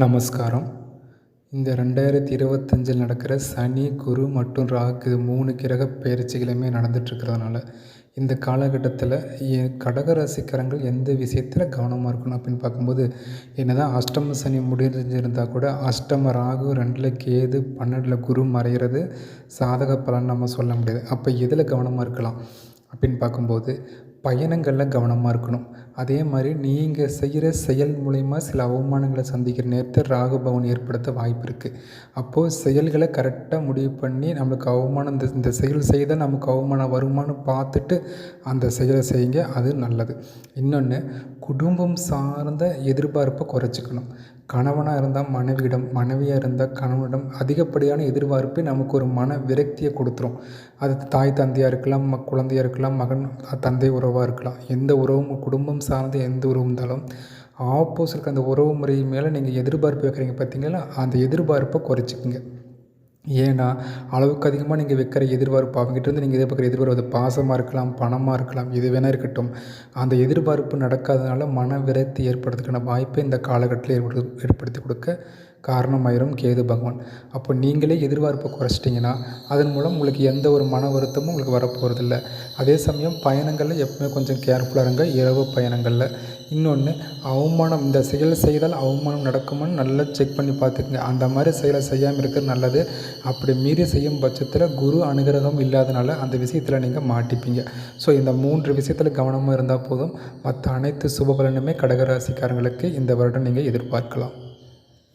நமஸ்காரம். இந்த 2025 நடக்கிற சனி, குரு மற்றும் ராகு 3 கிரக பெயர்ச்சிகளுமே நடந்துட்டுருக்கிறதுனால, இந்த காலகட்டத்தில் கடக ராசிக்காரங்கள் எந்த விஷயத்தில் கவனமாக இருக்கணும் அப்படின்னு பார்க்கும்போது, என்னதான் அஷ்டம சனி முடிஞ்சிருந்தால் கூட அஷ்டம ராகு, 2ல் கேது, 12ல் குரு மறைகிறது சாதக பலன் நம்ம சொல்ல முடியாது. அப்போ எதில் கவனமாக இருக்கலாம் அப்படின்னு பார்க்கும்போது, பயணங்களில் கவனமாக இருக்கணும். அதே மாதிரி நீங்கள் செய்கிற செயல் மூலயமா சில அவமானங்களை சந்திக்கிற நேரத்தை ராகு பவன் ஏற்படுத்த வாய்ப்பு இருக்குது. அப்போது செயல்களை கரெக்டாக முடிவு பண்ணி நம்மளுக்கு அவமானம் இந்த செயல் செய்தால் நமக்கு அவமானம் வருமானு பார்த்துட்டு அந்த செயலை செய்யுங்க, அது நல்லது. இன்னொன்று, குடும்பம் சார்ந்த எதிர்பார்ப்பை குறைச்சிக்கணும். கணவனாக இருந்தால் மனைவியிடம், மனைவியாக இருந்தால் கணவனிடம் அதிகப்படியான எதிர்பார்ப்பை நமக்கு ஒரு மன விரக்தியை கொடுத்துரும். அது தாய் தந்தையாக இருக்கலாம், குழந்தையாக இருக்கலாம், மகன் தந்தை உறவாக இருக்கலாம். எந்த உறவும் குடும்பம் சார்ந்த எந்த உறவு இருந்தாலும் ஆப்போசிட் அந்த உறவு முறை மேலே நீங்கள் எதிர்பார்ப்பு வைக்கிறீங்க பார்த்தீங்களா, அந்த எதிர்பார்ப்பை குறைச்சிக்கங்க. ஏன்னா அளவுக்கு அதிகமாக நீங்கள் வைக்கிற எதிர்பார்ப்பு அவங்ககிட்டருந்து நீங்கள் எதிர்பார்க்குற எதிர்பார்ப்பு அது பாசமாக இருக்கலாம், பணமாக இருக்கலாம், எது வேணால் இருக்கட்டும். அந்த எதிர்பார்ப்பு நடக்காதனால மன விரக்தி ஏற்படுறதுக்கான வாய்ப்பை இந்த காலகட்டத்தில் ஏற்படுத்தி கொடுக்க காரணமாயிரும் கேது பகவான். அப்போ நீங்களே எதிர்பார்ப்பை குறைச்சிட்டிங்கன்னா அதன் மூலம் உங்களுக்கு எந்த ஒரு மன வருத்தமும் உங்களுக்கு வரப்போகிறதில்ல. அதே சமயம் பயணங்களில் எப்பவுமே கொஞ்சம் கேர்ஃபுல்லாக இருங்க, இரவு பயணங்களில். இன்னொன்று, அவமானம் இந்த செயல் செய்தால் அவமானம் நடக்குமான்னு நல்லா செக் பண்ணி பார்த்துக்குங்க. அந்த மாதிரி செயலை செய்யாமல் இருக்கிறது நல்லது. அப்படி மீறி செய்யும் பட்சத்தில் குரு அனுகிரகம் இல்லாதனால அந்த விஷயத்தில் நீங்கள் மாட்டிப்பீங்க. ஸோ இந்த 3 விஷயத்தில் கவனமாக இருந்தால் போதும். மற்ற அனைத்து சுபபலனுமே கடகராசிக்காரங்களுக்கு இந்த வருடம் நீங்கள் எதிர்பார்க்கலாம்.